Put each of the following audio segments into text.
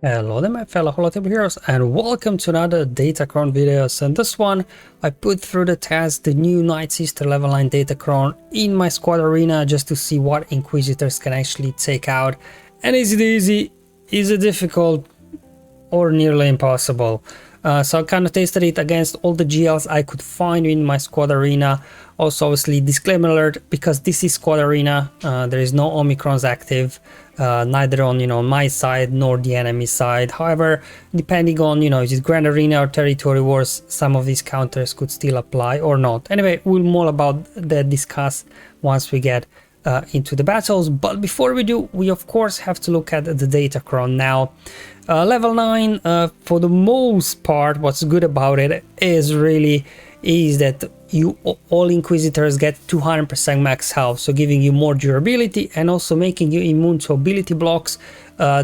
Hello there my fellow holotable heroes and welcome to another Datacron videos. And this one I put through the test the new Night Sister level 9 Datacron in my squad arena just to see what Inquisitors can actually take out. And is it easy? Is it difficult? Or nearly impossible? So I kind of tested it against all the GLs I could find in my squad arena. Also, obviously, disclaimer alert, because this is squad arena, there is no Omicrons active, neither on my side nor the enemy side. However, depending on is it Grand Arena or Territory Wars, some of these counters could still apply or not. Anyway, we'll more about that discuss once we get into the battles. But before we do, we of course have to look at the Datacron now. Level 9, for the most part, what's good about it is that all Inquisitors get 200% max health, so giving you more durability and also making you immune to ability blocks,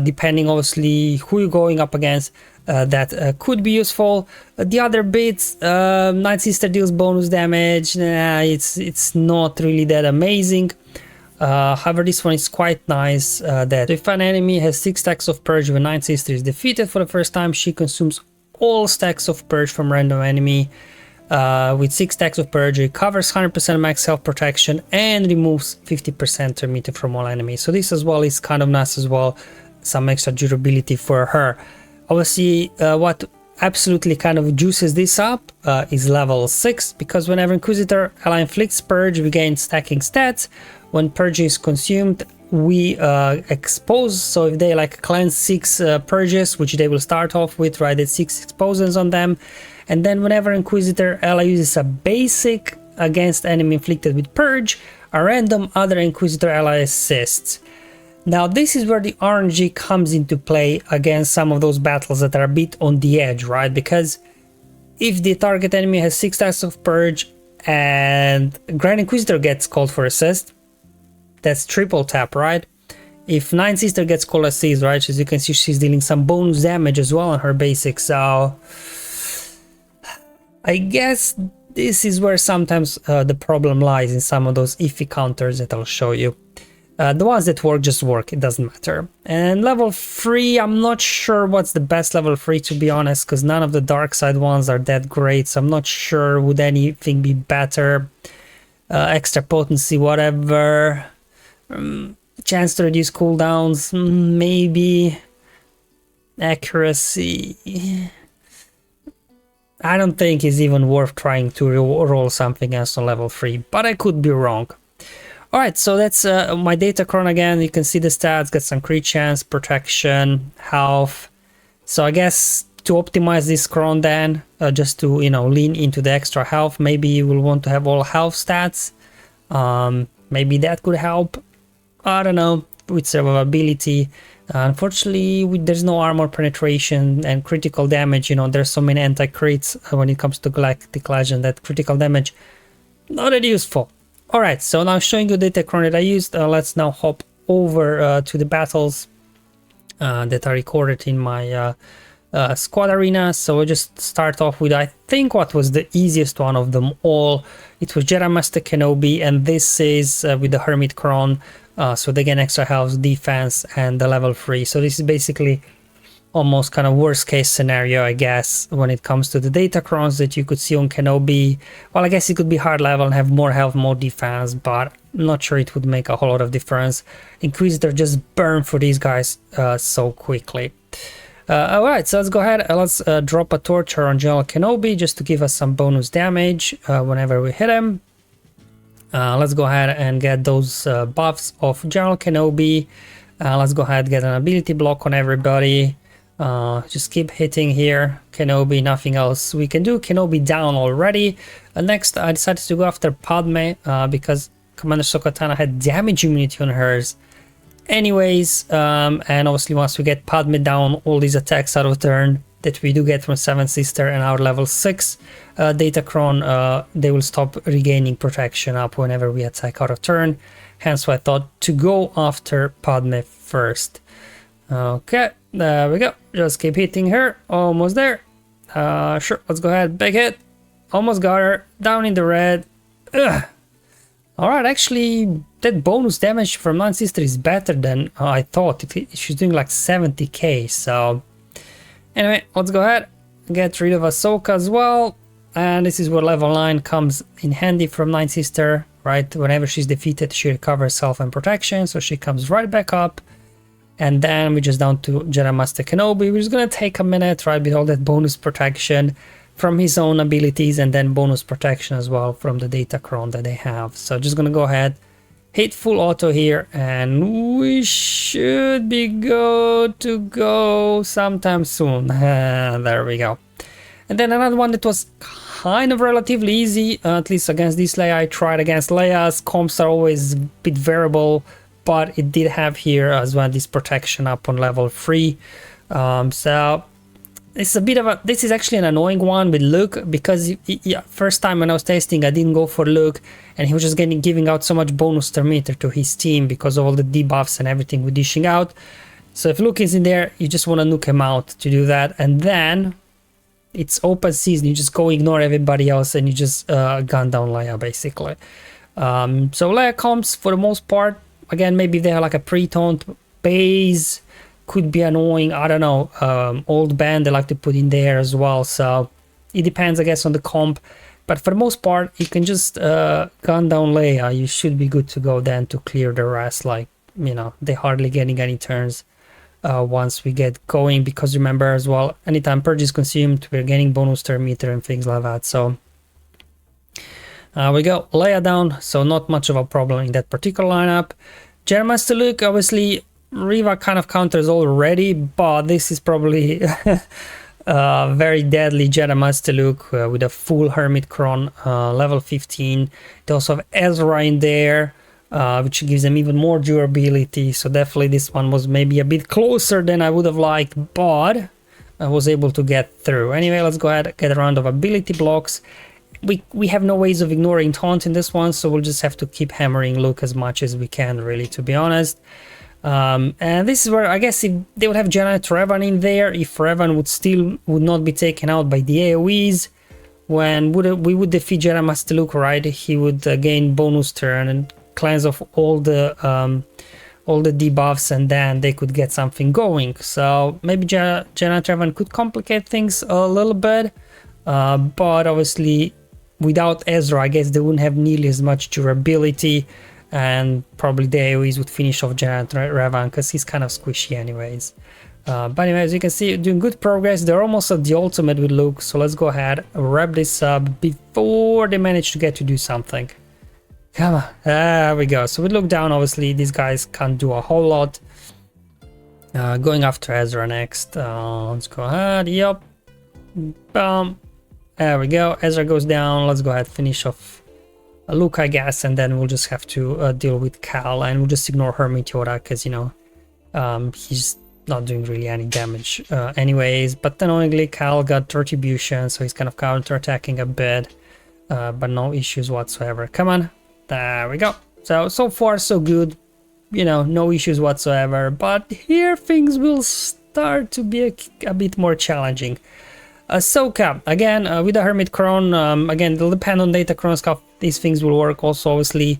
depending obviously who you're going up against. That could be useful. The other bits, Night Sister deals bonus damage. It's not really that amazing. However, this one is quite nice, that if an enemy has 6 stacks of Purge when Night Sister is defeated for the first time, she consumes all stacks of Purge from random enemy. With 6 stacks of Purge, it covers 100% max health protection and removes 50% meter from all enemies. So this as well is kind of nice as well, some extra durability for her. Obviously, what absolutely kind of juices this up is level 6, because whenever Inquisitor ally inflicts Purge, we gain stacking stats. When Purge is consumed, we expose, so if they like cleanse 6 purges, which they will start off with, right, it's 6 explosions on them, and then whenever Inquisitor ally uses a basic against enemy inflicted with Purge, a random other Inquisitor ally assists. Now this is where the RNG comes into play against some of those battles that are a bit on the edge, right, because if the target enemy has 6 stacks of Purge and Grand Inquisitor gets called for assist, that's triple tap, right? If Night Sister gets called assist, right, as you can see, she's dealing some bonus damage as well on her basic, so I guess this is where sometimes the problem lies in some of those iffy counters that I'll show you. The ones that work just work, it doesn't matter. And level 3, I'm not sure what's the best level 3 to be honest, because none of the dark side ones are that great, so I'm not sure would anything be better. Extra potency, whatever. Chance to reduce cooldowns, maybe. Accuracy, I don't think it's even worth trying to roll something else on level 3, but I could be wrong. Alright, so that's my Datacron again. You can see the stats, got some crit chance, protection, health. So I guess to optimize this cron then, just to lean into the extra health, maybe you will want to have all health stats. Maybe that could help. I don't know, with survivability. Unfortunately, there's no armor penetration and critical damage. There's so many anti-crits when it comes to Galactic Legend that critical damage not that useful. Alright, so now showing you the Datacron that I used. Let's now hop over to the battles that are recorded in my squad arena. So we'll just start off with, I think, what was the easiest one of them all. It was Jedi Master Kenobi, and this is with the Hermit Cron. So they get extra health, defense, and the level 3. So this is basically almost kind of worst case scenario, I guess, when it comes to the Datacrons that you could see on Kenobi. Well, I guess it could be hard level and have more health, more defense, but I'm not sure it would make a whole lot of difference. Inquisitor just burn for these guys so quickly. Alright, so let's go ahead and let's drop a Torture on General Kenobi just to give us some bonus damage whenever we hit him. Let's go ahead and get those buffs of General Kenobi. Let's go ahead and get an ability block on everybody. Just keep hitting here. Kenobi, nothing else we can do. Kenobi down already. Next, I decided to go after Padme because Commander Ahsoka had damage immunity on hers. Anyways, and obviously once we get Padme down, all these attacks out of turn that we do get from 7th Sister and our level 6 Datacron, they will stop regaining protection up whenever we attack out of turn. Hence why I thought to go after Padme first. Okay, there we go. Just keep hitting her. Almost there. Sure, let's go ahead. Big hit. Almost got her. Down in the red. Ugh. Alright, actually that bonus damage from Nine Sister is better than I thought. She's doing like 70k. So anyway, let's go ahead, get rid of Ahsoka as well. And this is where level 9 comes in handy from Nine Sister, right? Whenever she's defeated, she recovers health and protection, so she comes right back up. And then we're just down to Jedi Master Kenobi, which is gonna take a minute, right? With all that bonus protection from his own abilities, and then bonus protection as well from the Datacron that they have. So just gonna go ahead, hit full auto here, and we should be good to go sometime soon. There we go. And then another one that was kind of relatively easy, at least against this Leia. I tried against Leia's comps are always a bit variable, but it did have here as well this protection up on level 3. So it's a bit of a, this is actually an annoying one with Luke, because first time when I was testing I didn't go for Luke, and he was just giving out so much bonus thermometer to his team because of all the debuffs and everything we're dishing out. So if Luke is in there, you just want to nuke him out to do that, and then it's open season, you just go ignore everybody else and you just gun down Leia basically. So Leia comps for the most part, again, maybe if they have like a pre-toned base, could be annoying. I don't know, old band they like to put in there as well, so it depends I guess on the comp, but for the most part you can just gun down Leia. You should be good to go then to clear the rest. Like, you know, they're hardly getting any turns once we get going, because remember as well, anytime purge is consumed we're getting bonus thermometer and things like that. So we go Leia down, so not much of a problem in that particular lineup. Jedi Master Luke, obviously Riva kind of counters already, but this is probably very deadly Jedi Master Luke with a full Hermit Cron, level 15. They also have Ezra in there, which gives them even more durability. So definitely this one was maybe a bit closer than I would have liked, but I was able to get through. Anyway, let's go ahead and get a round of ability blocks. We have no ways of ignoring taunt in this one, so we'll just have to keep hammering Luke as much as we can, really, to be honest. And this is where I guess if they would have Jedi Revan in there, if Revan would not be taken out by the AoEs, when we would defeat Jedi Master Luke, right? He would gain bonus turn and cleanse off all the debuffs, and then they could get something going. So maybe Jedi Revan could complicate things a little bit, but obviously without Ezra, I guess they wouldn't have nearly as much durability, and probably the AoEs would finish off Jedi Revan because he's kind of squishy anyways. But anyway, as you can see, doing good progress. They're almost at the ultimate with Luke, so let's go ahead, wrap this up before they manage to get to do something. Come on, there we go. So with Luke down, obviously these guys can't do a whole lot. Going after Ezra next. Let's go ahead, yep. Boom. There we go, Ezra goes down. Let's go ahead, finish off Luke, I guess, and then we'll just have to deal with Cal, and we'll just ignore her Meteora because, you know, he's not doing really any damage anyways. But annoyingly, Cal got Retribution, so he's kind of counter-attacking a bit, but no issues whatsoever. Come on, there we go. So far so good, you know, no issues whatsoever, but here things will start to be a bit more challenging. Ahsoka, again, with the Hermit Cron, again, it'll depend on Datacron stuff. These things will work also, obviously.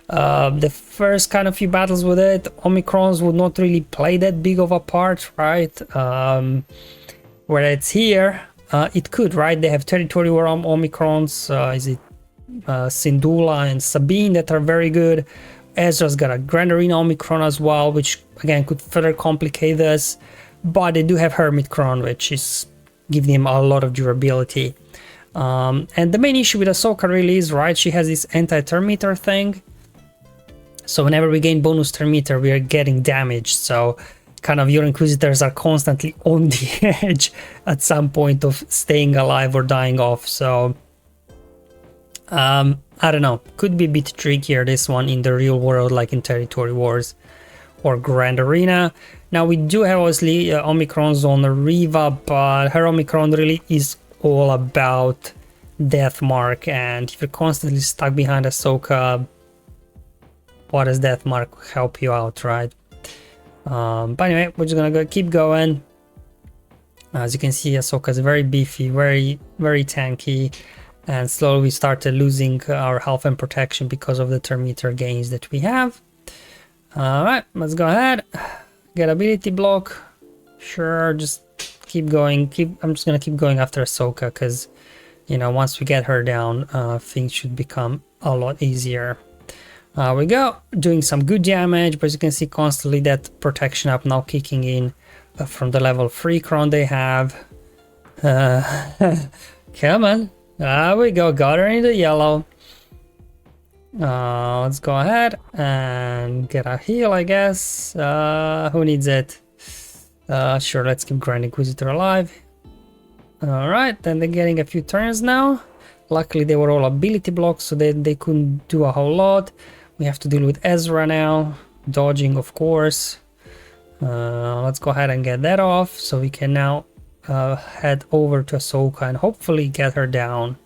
The first kind of few battles with it, Omicrons would not really play that big of a part, right? Where it's here, it could, right? They have Territory War Omicrons, is it Syndulla and Sabine that are very good. Ezra's got a Grand Arena Omicron as well, which again could further complicate this. But they do have Hermit Cron, which is giving him a lot of durability. And the main issue with Ahsoka really is, right, she has this anti-thermometer thing. So whenever we gain bonus thermometer, we are getting damaged. So kind of your Inquisitors are constantly on the edge at some point of staying alive or dying off. So I don't know, could be a bit trickier this one in the real world, like in Territory Wars or Grand Arena. Now we do have obviously Omicrons on Riva, but her Omicron really is all about Death Mark, and if you're constantly stuck behind Ahsoka, what does Death Mark help you out, right? But anyway, we're just gonna keep going. As you can see, Ahsoka is very beefy, very tanky, and slowly we started losing our health and protection because of the turn meter gains that we have. All right, let's go ahead, get ability block. Sure, just keep going. I'm just gonna keep going after Ahsoka, because you know, once we get her down, things should become a lot easier. We go, doing some good damage, but as you can see constantly that protection up now kicking in from the level 3 Cron they have. Come on, there we go, got her in the yellow. Let's go ahead and get a heal, I guess. Who needs it? Sure, let's keep Grand Inquisitor alive. Alright, then they're getting a few turns now. Luckily they were all ability blocks, so they couldn't do a whole lot. We have to deal with Ezra now, dodging of course. Let's go ahead and get that off, so we can now head over to Ahsoka and hopefully get her down.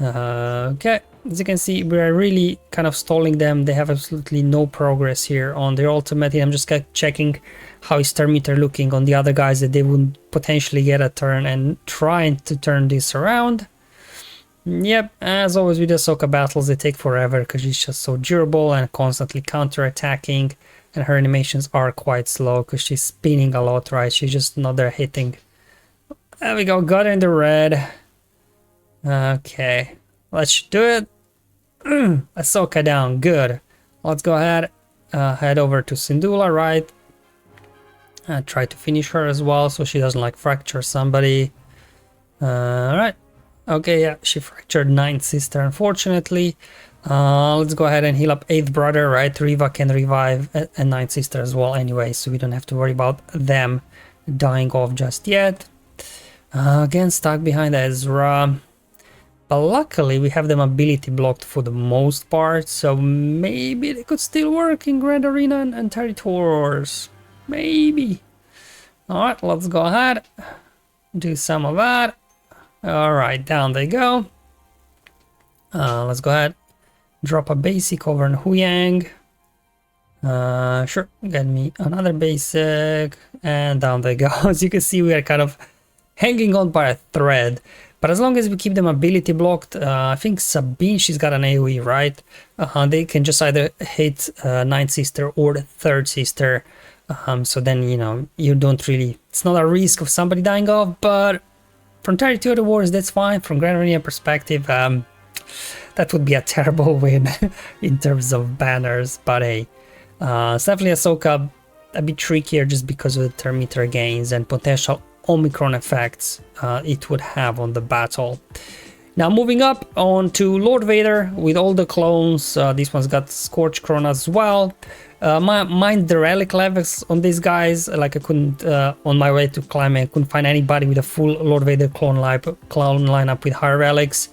Okay, as you can see, we're really kind of stalling them. They have absolutely no progress here on their ultimate. I'm just checking how is turn meter looking on the other guys, that they would potentially get a turn and trying to turn this around. Yep, as always with the Ahsoka battles, they take forever because she's just so durable and constantly counter-attacking, and her animations are quite slow because she's spinning a lot, right? She's just not there hitting. There we go, got her in the red. Okay, let's do it. Ahsoka down, good. Let's go ahead, head over to Syndulla, right? Try to finish her as well, so she doesn't like fracture somebody. Alright. Okay, yeah, she fractured 9th sister, unfortunately. Let's go ahead and heal up 8th brother, right? Riva can revive and 9th sister as well anyway, so we don't have to worry about them dying off just yet. Again, stuck behind Ezra. But luckily, we have them ability blocked for the most part, so maybe they could still work in Grand Arena and Territories. Maybe. Alright, let's go ahead. Do some of that. Alright, down they go. Let's go ahead. Drop a basic over in Huyang. Sure, get me another basic. And down they go. As you can see, we are kind of hanging on by a thread. But as long as we keep them ability blocked, I think Sabine, she's got an AoE, right? They can just either hit 9th sister or the 3rd sister. So then, you know, you don't really... It's not a risk of somebody dying off, but from Territory Wars, that's fine. From Grand Arena perspective, that would be a terrible win in terms of banners. But hey, it's definitely Ahsoka a bit trickier just because of the turn meter gains and potential Omicron effects it would have on the battle. Now moving up on to Lord Vader with all the clones. This one's got Scorch Cron as well. Mind the relic levels on these guys. Like I couldn't, on my way to climbing, I couldn't find anybody with a full Lord Vader clone lineup with higher relics.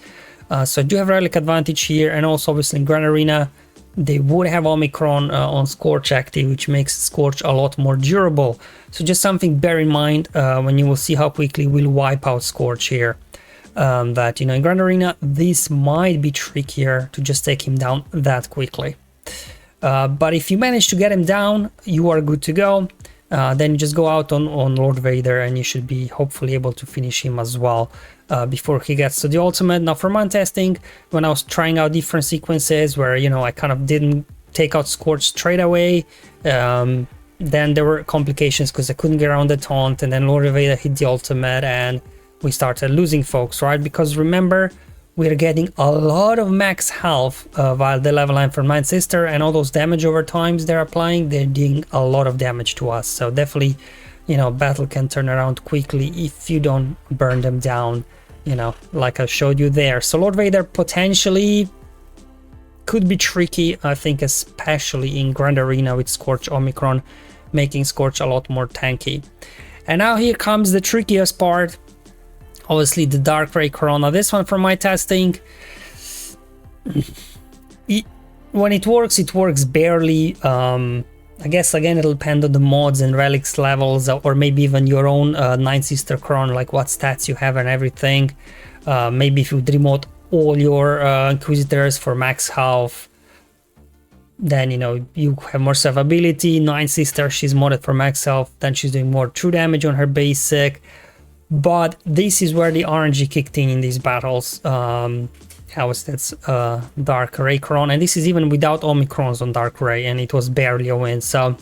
So I do have relic advantage here, and also obviously in Grand Arena they would have Omicron on Scorch active, which makes Scorch a lot more durable. So just something bear in mind when you will see how quickly we'll wipe out Scorch here. That, you know, in Grand Arena this might be trickier to just take him down that quickly. But if you manage to get him down, you are good to go. Then you just go out on Lord Vader and you should be hopefully able to finish him as well before he gets to the ultimate. Now for my testing, when I was trying out different sequences where, you know, I kind of didn't take out Scorch straight away, then there were complications because I couldn't get around the taunt, and then Lord Vader hit the ultimate and we started losing folks, right? Because remember, we're getting a lot of max health while the level line from 9th sister, and all those damage over times they're applying, they're doing a lot of damage to us. So definitely, you know, battle can turn around quickly if you don't burn them down, you know, like I showed you there. So Lord Vader potentially could be tricky, I think, especially in Grand Arena with Scorch Omicron, making Scorch a lot more tanky. And now here comes the trickiest part. Obviously the Dark Ray Corona. This one from my testing, when it works barely. I guess again it'll depend on the mods and relics levels, or maybe even your own 9th sister Cron, like what stats you have and everything. Maybe if you remote all your Inquisitors for max health, then, you know, you have more survivability. 9th sister, she's modded for max health, then she's doing more true damage on her basic. but this is where the RNG kicked in these battles. How was that? Dark Ray Cron, and this is even without Omicrons on Dark Ray, and it was barely a win. So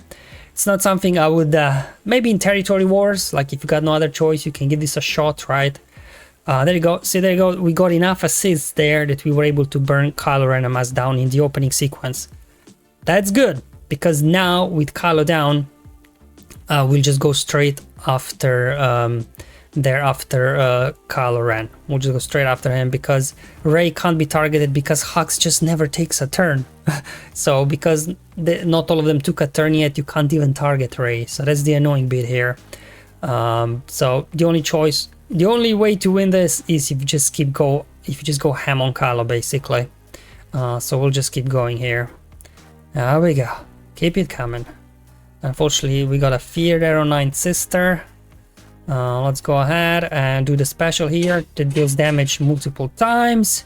it's not something I would maybe in territory wars, like if you got no other choice, you can give this a shot, right? There you go. See, there you go. We got enough assists there that we were able to burn Kylo Ren and Mass down in the opening sequence. That's good, because now with Kylo down, we'll just go straight after Kylo Ren. We'll just go straight after him, because Rey can't be targeted because Hux just never takes a turn. So because not all of them took a turn yet, you can't even target Rey. So that's the annoying bit here. So the only way to win this is if you just go ham on Kylo, basically. So we'll just keep going here. There we go. Keep it coming. Unfortunately, we got a fear there on Ninth Sister. Let's go ahead and do the special here that deals damage multiple times.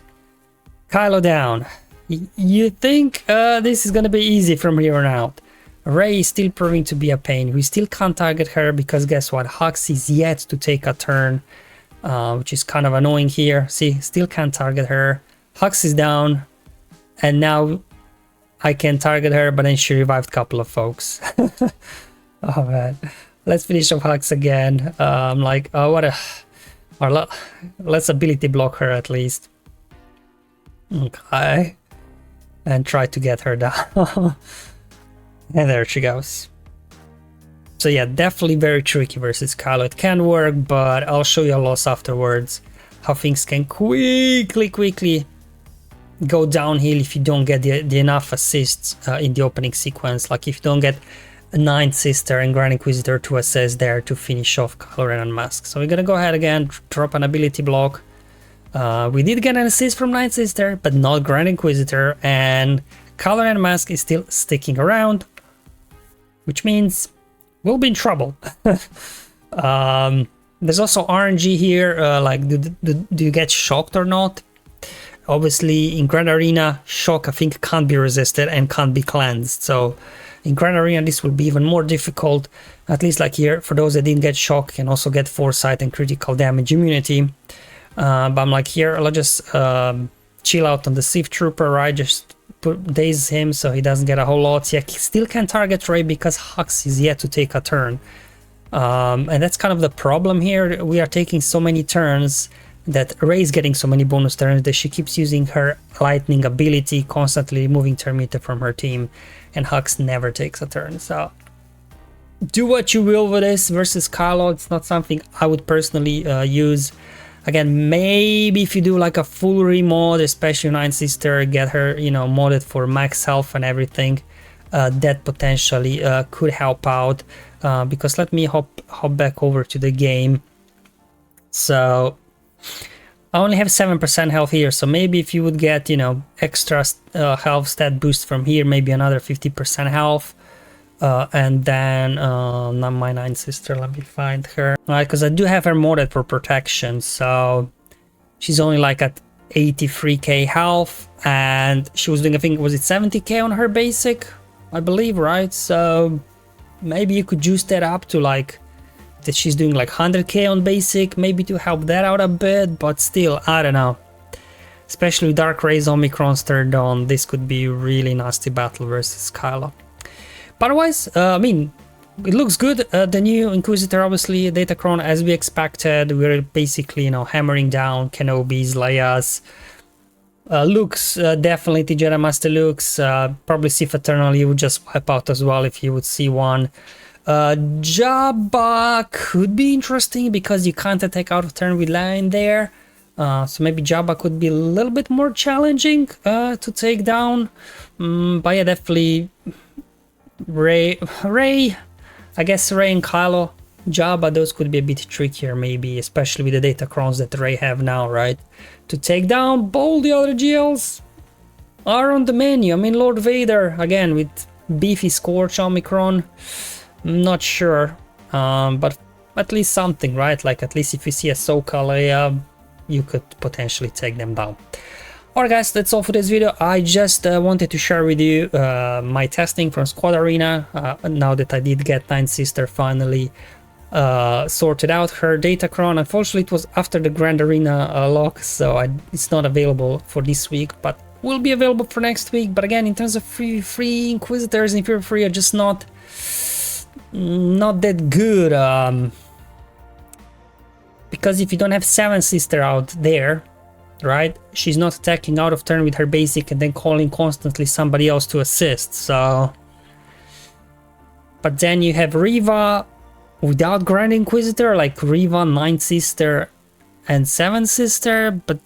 Kylo down. You think this is gonna be easy from here on out. Rey is still proving to be a pain. We still can't target her because guess what? Hux is yet to take a turn, which is kind of annoying here. See, still can't target her. Hux is down, and now I can target her, but then she revived a couple of folks. Oh man. Let's finish off Hux again. I'm like, oh, what a... Or let's ability block her at least. Okay. And try to get her down. And there she goes. So yeah, definitely very tricky versus Kylo. It can work, but I'll show you a loss afterwards. How things can quickly go downhill if you don't get the enough assists in the opening sequence. Like if you don't get a Ninth Sister and Grand Inquisitor to assist there to finish off Kylo Ren and Mask. So we're gonna go ahead again, drop an ability block. We did get an assist from Ninth Sister, but not Grand Inquisitor, and Kylo Ren and Mask is still sticking around, which means we'll be in trouble. There's also RNG here, like do you get shocked or not? Obviously in Grand Arena, shock I think can't be resisted and can't be cleansed, so in Grand Arena this will be even more difficult. At least like here, for those that didn't get shock, can also get foresight and critical damage immunity. But I'm like here, I'll just chill out on the Sith Trooper, right? Just daze him so he doesn't get a whole lot. Yeah, he still can target Rey because Hux is yet to take a turn. And that's kind of the problem here. We are taking so many turns that Rey is getting so many bonus turns that she keeps using her lightning ability, constantly removing Terminator from her team, and Hux never takes a turn. So do what you will with this versus Kylo. It's not something I would personally use. Again, maybe if you do like a full remod, especially Ninth Sister, get her, you know, modded for max health and everything, that potentially could help out. Because let me hop back over to the game. So I only have 7% health here, so maybe if you would get, you know, extra health stat boost from here, maybe another 50% health. And then not my Ninth Sister, let me find her. Alright, because I do have her modded for protection, so she's only like at 83k health, and she was doing, I think, was it 70k on her basic, I believe, right? So maybe you could juice that up to like that she's doing like 100k on basic, maybe to help that out a bit, but still, I don't know. Especially with Dark Rays Omicrons turned on, this could be a really nasty battle versus Kylo. But otherwise, I mean, it looks good. The new Inquisitor, obviously, Datacron, as we expected. We're basically, you know, hammering down Kenobi's, Leia's. Looks, definitely Jedi Master looks. Probably Sith Eternal you would just wipe out as well if you would see one. Jabba could be interesting because you can't attack out of turn with Leia in there. So maybe Jabba could be a little bit more challenging to take down. But yeah, definitely Rey, I guess Rey and Kylo. Jabba, those could be a bit trickier maybe, especially with the Datacrons that Rey have now, right? To take down, all the other GLs are on the menu. I mean, Lord Vader, again, with beefy Scorch Omicron, not sure, but at least something, right? Like, at least if you see Ahsoka, Leia, you could potentially take them down. Alright guys, that's all for this video. I just wanted to share with you my testing from Squad Arena, now that I did get Ninth Sister finally. sorted out her Datacron. Unfortunately, it was after the Grand Arena lock, so it's not available for this week, but will be available for next week. But again, in terms of free Inquisitors, Inferior Free are just not that good, because if you don't have Seven Sister out there, right, she's not attacking out of turn with her basic and then calling constantly somebody else to assist. So, but then you have Riva without Grand Inquisitor, like Riva, Ninth Sister and Seventh Sister, but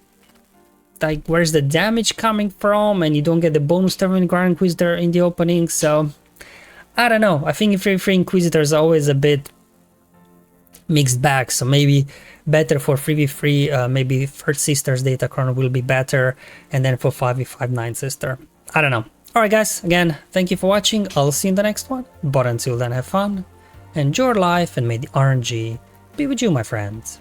like where's the damage coming from? And you don't get the bonus turn with Grand Inquisitor in the opening. So I don't know, I think free Inquisitor is always a bit mixed bag, so maybe better for 3v3, maybe Third Sister's Datacron will be better, and then for 5v5 Ninth Sister, I don't know. Alright guys, again, thank you for watching, I'll see you in the next one, but until then have fun, enjoy your life, and may the RNG be with you, my friends.